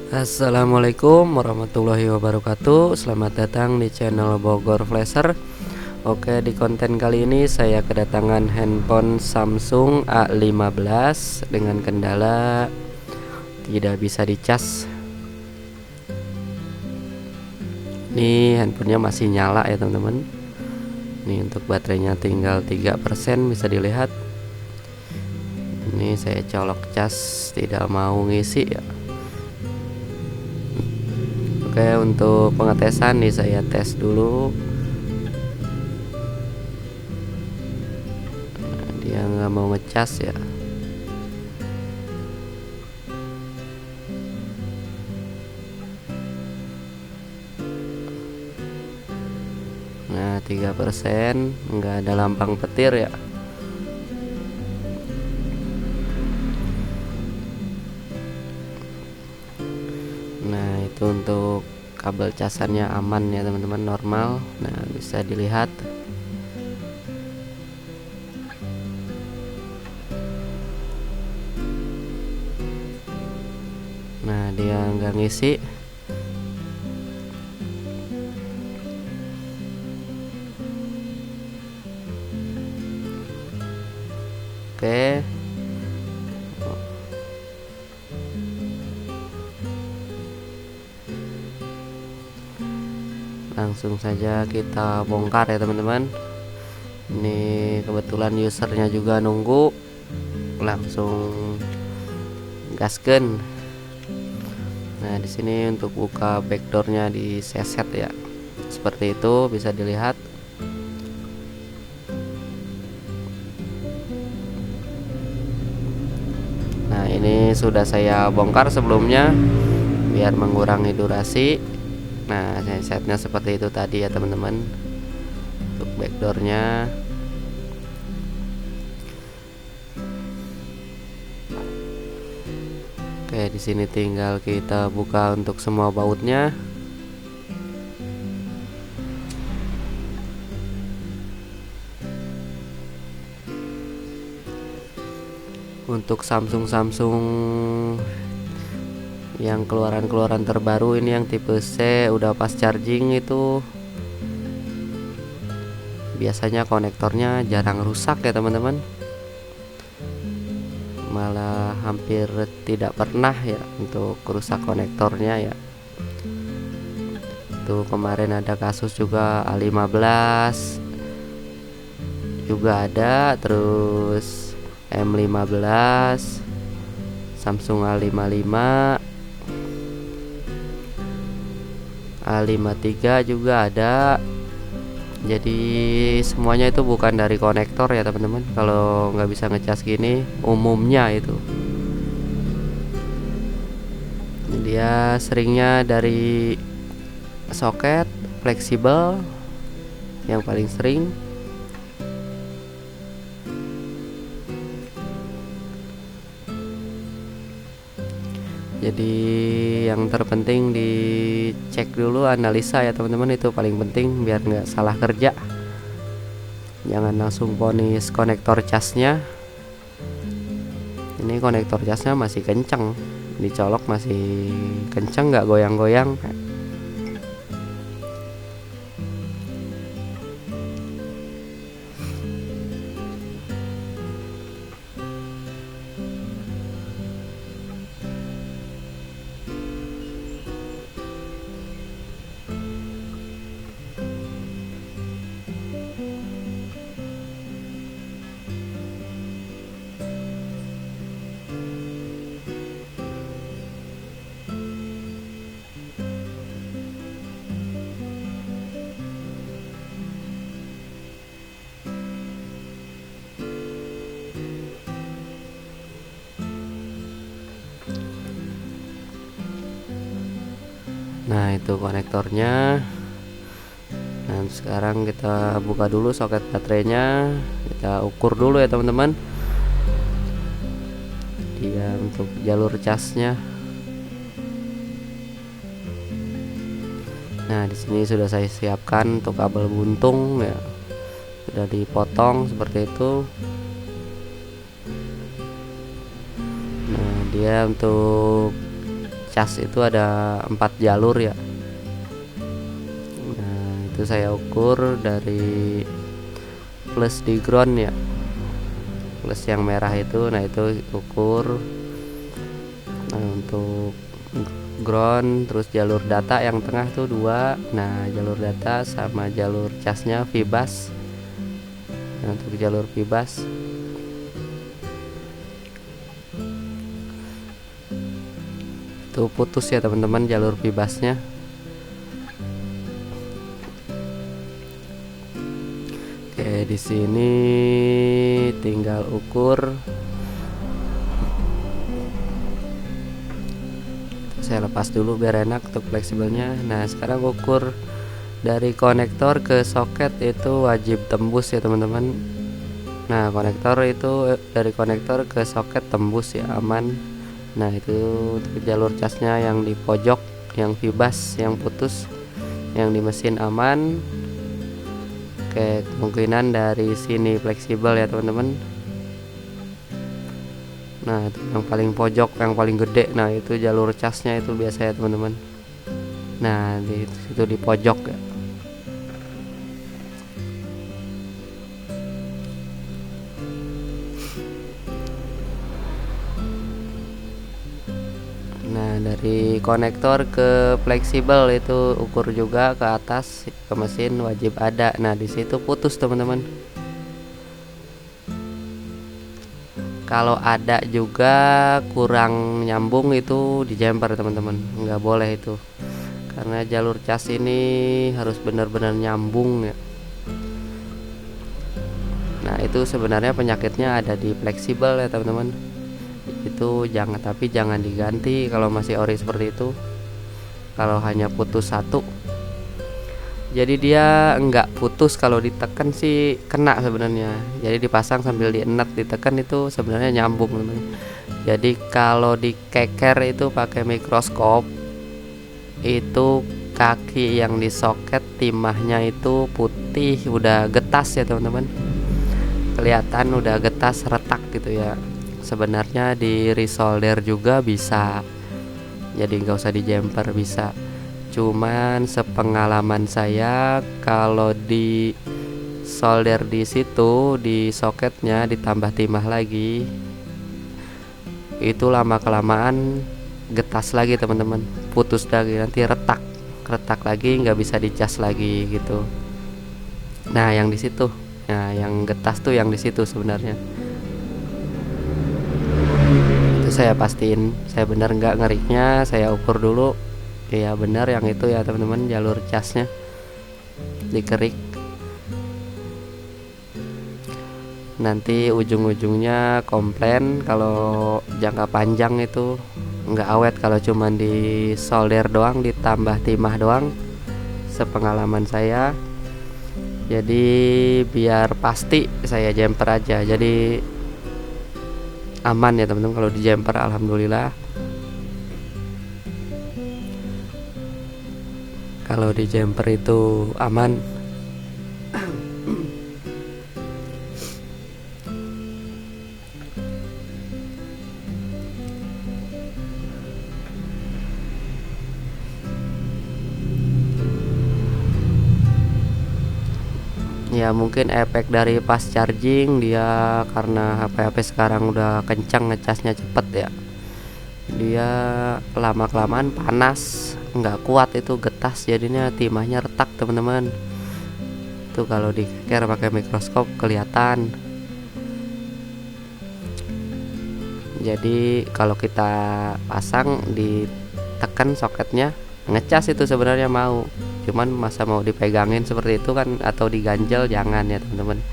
Assalamualaikum warahmatullahi wabarakatuh. Selamat datang di channel Bogor Flasher. Oke, di konten kali ini saya kedatangan handphone Samsung A15 dengan kendala tidak bisa dicas. Ini handphonenya masih nyala ya teman-teman. Ini untuk baterainya tinggal 3%, bisa dilihat. Ini saya colok cas, tidak mau ngisi ya. Oke, untuk pengetesan nih saya tes dulu. Dia nggak mau ngecas ya. Nah, 3%, nggak ada lambang petir ya. Nah, itu untuk kabel casannya aman ya teman-teman, normal. Nah, bisa dilihat. Nah, dia nggak ngisi. Oke, langsung saja kita bongkar ya teman-teman. Ini kebetulan usernya juga nunggu, langsung gasken. Nah, di sini untuk buka backdoornya diseset ya, seperti itu bisa dilihat. Nah, ini sudah saya bongkar sebelumnya biar mengurangi durasi. Nah, saya setnya seperti itu tadi ya teman-teman. Untuk backdoornya. Oke, di sini tinggal kita buka untuk semua bautnya. Untuk Samsung yang keluaran terbaru ini yang tipe C udah pas charging itu biasanya konektornya jarang rusak ya teman-teman, malah hampir tidak pernah ya untuk rusak konektornya ya. Itu kemarin ada kasus juga A15 juga ada, terus M15, Samsung A55, A53 juga ada. Jadi semuanya itu bukan dari konektor ya teman-teman. Kalau nggak bisa ngecas gini, umumnya itu dia seringnya dari soket fleksibel yang paling sering. Jadi yang terpenting dicek dulu analisa ya teman-teman, itu paling penting biar nggak salah kerja. Jangan langsung ponis konektor casnya. Ini konektor casnya masih kenceng, dicolok masih kenceng, nggak goyang-goyang. Nah, itu konektornya. Nah, sekarang kita buka dulu soket baterainya, kita ukur dulu ya teman-teman. Dia untuk jalur casnya. Nah, di sini sudah saya siapkan untuk kabel buntung ya. Sudah dipotong seperti itu. Nah, dia untuk cas itu ada 4 jalur ya. Nah itu saya ukur dari plus di ground ya, plus yang merah itu. Nah itu ukur. Nah untuk ground, terus jalur data yang tengah tuh 2. Nah jalur data sama jalur casnya fibas. Nah, untuk jalur fibas itu putus ya teman-teman, jalur fibasnya. Oke, di sini tinggal ukur. Saya lepas dulu biar enak untuk fleksibelnya. Nah sekarang ukur dari konektor ke soket itu wajib tembus ya teman-teman. Nah konektor itu dari konektor ke soket tembus ya, aman. Nah itu untuk jalur casnya yang di pojok, yang fibas, yang putus, yang di mesin aman. Oke, kemungkinan dari sini fleksibel ya teman-teman. Nah itu yang paling pojok, yang paling gede. Nah itu jalur casnya itu biasa ya teman-teman. Nah di situ di pojok ya. Nah dari konektor ke fleksibel itu ukur juga ke atas ke mesin wajib ada. Nah di situ putus teman-teman. Kalau ada juga kurang nyambung itu di jumper teman-teman, nggak boleh itu, karena jalur cas ini harus benar-benar nyambung ya. Nah itu sebenarnya penyakitnya ada di fleksibel ya teman-teman. Itu jangan diganti kalau masih ori seperti itu. Kalau hanya putus satu, jadi dia enggak putus, kalau ditekan sih kena sebenarnya. Jadi dipasang sambil dienet ditekan itu sebenarnya nyambung teman-teman. Jadi kalau dikeker itu pakai mikroskop, itu kaki yang di soket timahnya itu putih, udah getas ya teman-teman, kelihatan udah getas retak gitu ya. Sebenarnya di resolder juga bisa, jadi nggak usah di jumper, bisa. Cuman sepengalaman saya kalau di solder di situ di soketnya ditambah timah lagi, itu lama kelamaan getas lagi teman-teman, putus lagi, nanti retak lagi, nggak bisa dicas lagi gitu. Nah yang di situ, nah yang getas tuh yang di situ sebenarnya. Itu saya pastiin saya benar nggak ngeriknya, saya ukur dulu. Iya benar yang itu ya teman-teman, jalur casnya dikerik. Nanti ujung-ujungnya komplain kalau jangka panjang itu nggak awet kalau cuman di solder doang ditambah timah doang, sepengalaman saya. Jadi biar pasti saya jumper aja, jadi aman ya teman-teman kalau di jumper, alhamdulillah. Kalau di jumper itu aman. Ya mungkin efek dari pas charging dia, karena HP-HP sekarang udah kencang ngecasnya cepet ya, dia lama kelamaan panas, nggak kuat itu getas, jadinya timahnya retak teman-teman. Itu kalau dikeker pakai mikroskop kelihatan. Jadi kalau kita pasang ditekan soketnya ngecas itu sebenarnya mau, cuman masa mau dipegangin seperti itu kan, atau diganjel, jangan ya teman-teman.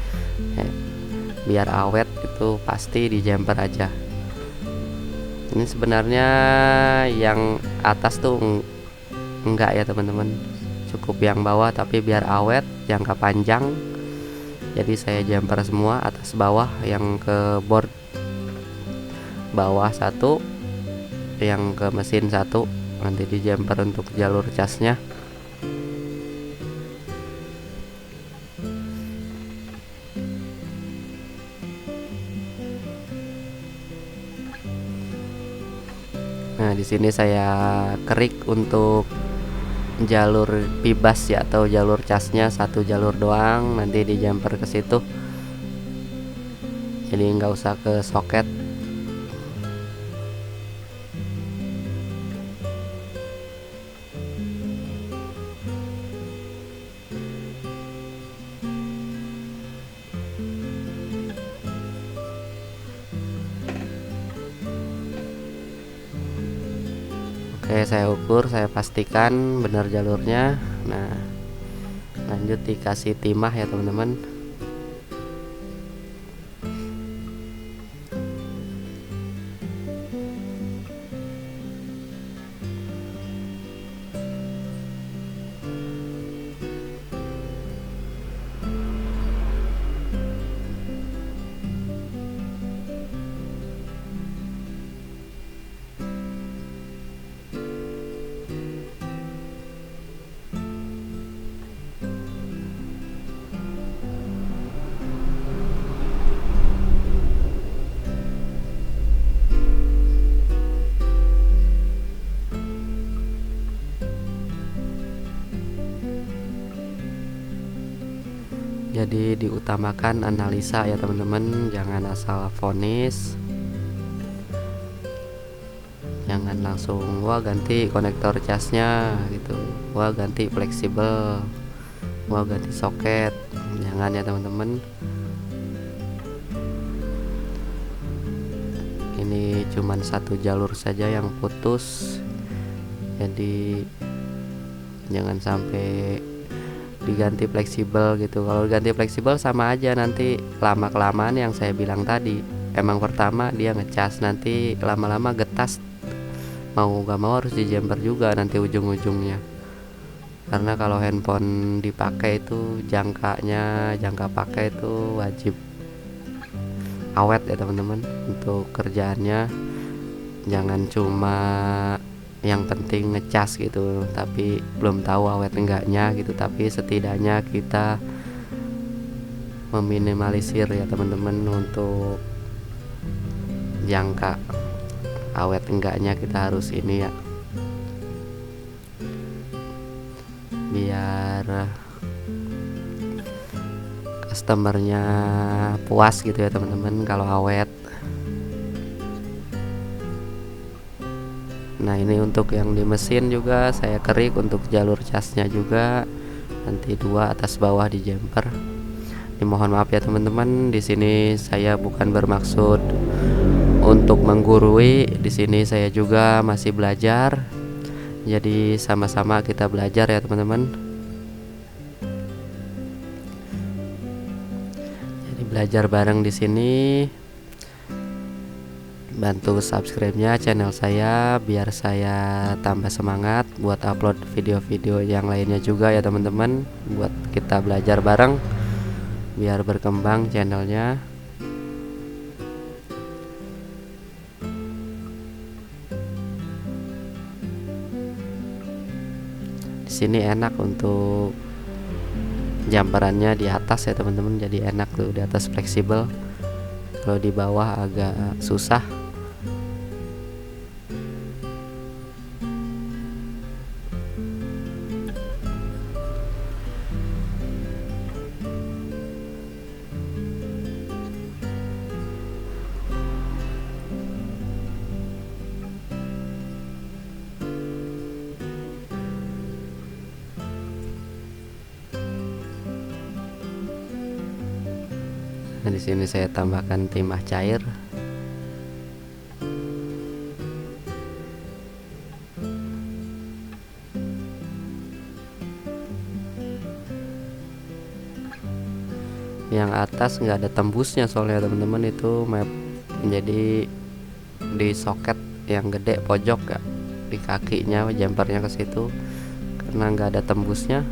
Biar awet itu pasti di jumper aja. Ini sebenarnya yang atas tuh enggak ya teman-teman, cukup yang bawah, tapi biar awet jangka panjang. Jadi saya jumper semua atas bawah, yang ke board bawah satu, yang ke mesin satu, nanti di jumper untuk jalur casnya. Nah, di sini saya kerik untuk jalur bebas ya, atau jalur casnya satu jalur doang, nanti di jumper ke situ, jadi nggak usah ke soket. Oke, saya ukur, saya pastikan benar jalurnya. Nah, lanjut dikasih timah ya teman-teman. Jadi diutamakan analisa ya teman-teman, jangan asal vonis, jangan langsung wah ganti konektor casnya gitu, wah ganti fleksibel, wah ganti soket, jangan ya teman-teman. Ini cuman satu jalur saja yang putus, jadi jangan sampai diganti fleksibel gitu. Kalau diganti fleksibel sama aja, nanti lama kelamaan yang saya bilang tadi, emang pertama dia ngecas, nanti lama-lama getas, mau gak mau harus di jumper juga nanti ujung-ujungnya. Karena kalau handphone dipakai itu jangka pakai itu wajib awet ya teman-teman. Untuk kerjaannya jangan cuma yang penting ngecas gitu, tapi belum tahu awet enggaknya gitu. Tapi setidaknya kita meminimalisir ya teman-teman untuk jangka awet enggaknya, kita harus ini ya, biar customernya puas gitu ya teman-teman kalau awet. Nah, ini untuk yang di mesin juga saya kerik untuk jalur casnya juga, nanti dua atas bawah di jumper. Mohon maaf ya teman-teman, di sini saya bukan bermaksud untuk menggurui, di sini saya juga masih belajar. Jadi sama-sama kita belajar ya teman-teman. Jadi belajar bareng di sini. Bantu subscribe-nya channel saya biar saya tambah semangat buat upload video-video yang lainnya juga ya teman-teman, buat kita belajar bareng biar berkembang channelnya. Di sini enak untuk jumperannya di atas ya teman-teman, jadi enak tuh di atas fleksibel. Kalau di bawah agak susah. Nah, di sini saya tambahkan timah cair. Yang atas nggak ada tembusnya soalnya teman-teman, itu map, jadi di soket yang gede pojok ya, di kakinya jumpernya ke situ, karena nggak ada tembusnya.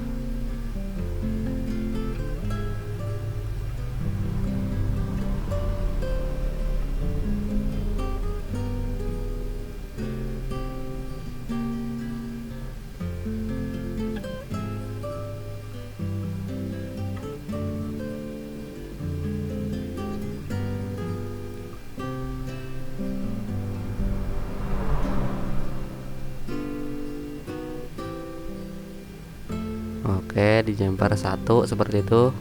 Oke, dijemper satu seperti itu.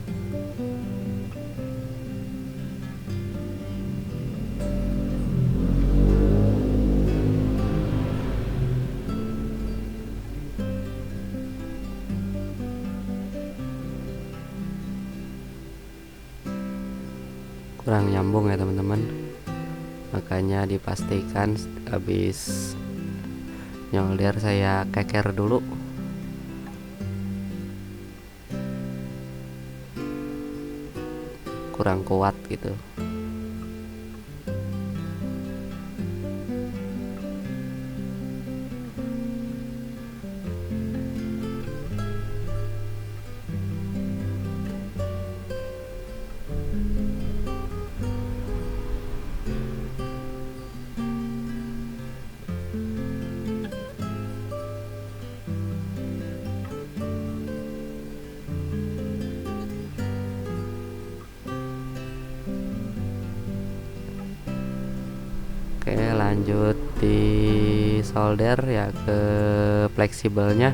Kurang nyambung ya teman-teman, makanya dipastikan habis nyolder saya keker dulu. Kurang kuat gitu. Oke, lanjut di solder ya ke fleksibelnya.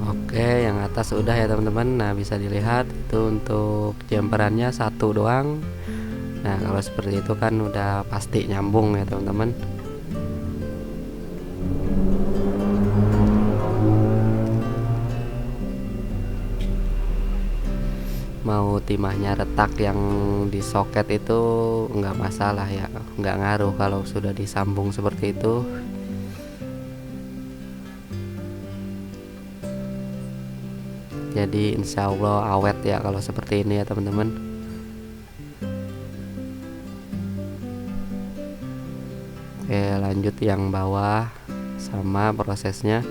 Oke, yang atas udah ya teman-teman. Nah, bisa dilihat itu untuk jemperannya satu doang. Nah, kalau seperti itu kan udah pasti nyambung ya teman-teman. Mau timahnya retak yang di soket itu nggak masalah ya, nggak ngaruh kalau sudah disambung seperti itu. Jadi insya Allah awet ya kalau seperti ini ya teman-teman. Oke, lanjut yang bawah sama prosesnya.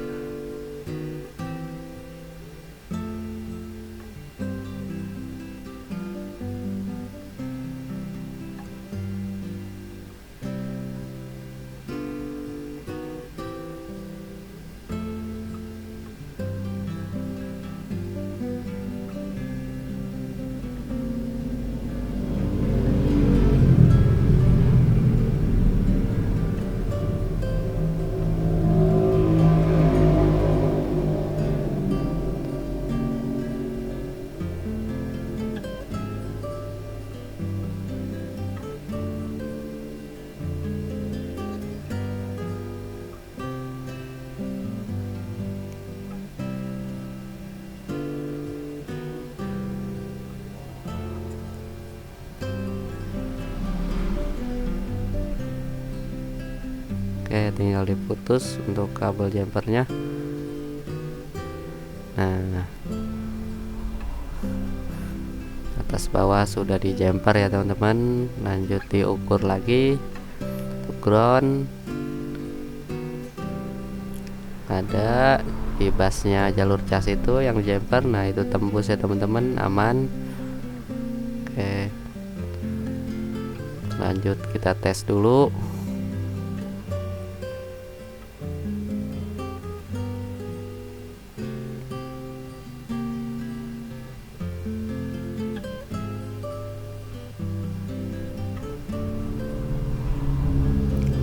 Oke, tinggal diputus untuk kabel jumpernya. Nah, atas bawah sudah di jumper ya teman-teman. Lanjut diukur lagi untuk ground. Ada di basnya jalur cas itu yang jumper. Nah, itu tembus ya teman-teman, aman. Oke, lanjut kita tes dulu.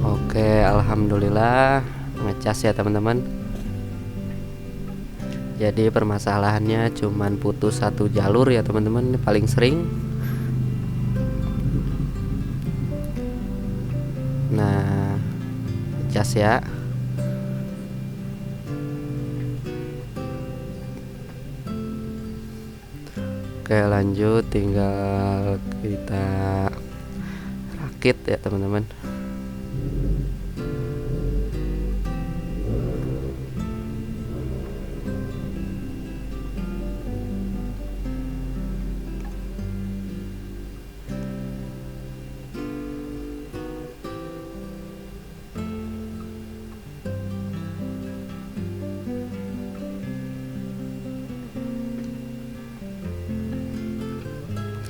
Oke, alhamdulillah ngecas ya teman-teman. Jadi permasalahannya cuman putus satu jalur ya teman-teman, paling sering. Nah, ngecas ya. Oke, lanjut tinggal kita rakit ya teman-teman.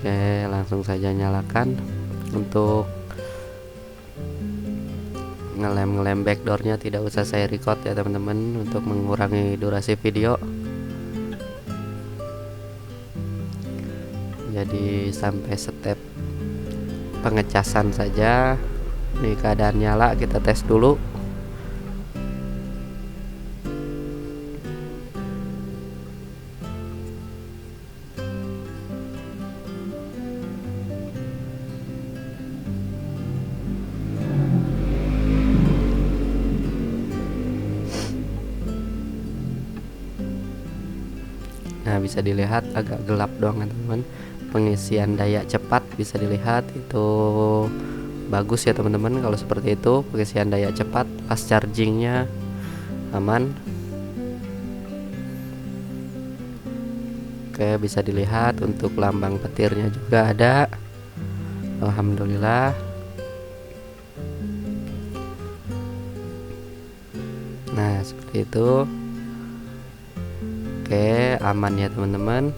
Oke, langsung saja nyalakan. Untuk ngelem backdoornya tidak usah saya record ya teman-teman, untuk mengurangi durasi video. Jadi sampai step pengecasan saja. Ini keadaan nyala, kita tes dulu. Nah, bisa dilihat agak gelap doang teman-teman. Pengisian daya cepat bisa dilihat itu bagus ya teman-teman. Kalau seperti itu pengisian daya cepat, fast chargingnya aman. Oke, bisa dilihat untuk lambang petirnya juga ada. Alhamdulillah. Nah, seperti itu. Oke, aman ya teman-teman.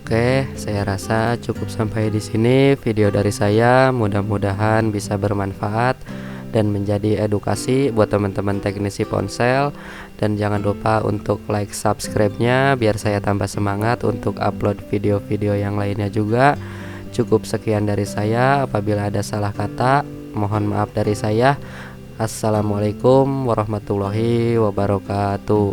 Oke, saya rasa cukup sampai di sini video dari saya. Mudah-mudahan bisa bermanfaat dan menjadi edukasi buat teman-teman teknisi ponsel. Dan jangan lupa untuk like, subscribe-nya biar saya tambah semangat untuk upload video-video yang lainnya juga. Cukup sekian dari saya. Apabila ada salah kata, mohon maaf dari saya. Assalamualaikum warahmatullahi wabarakatuh.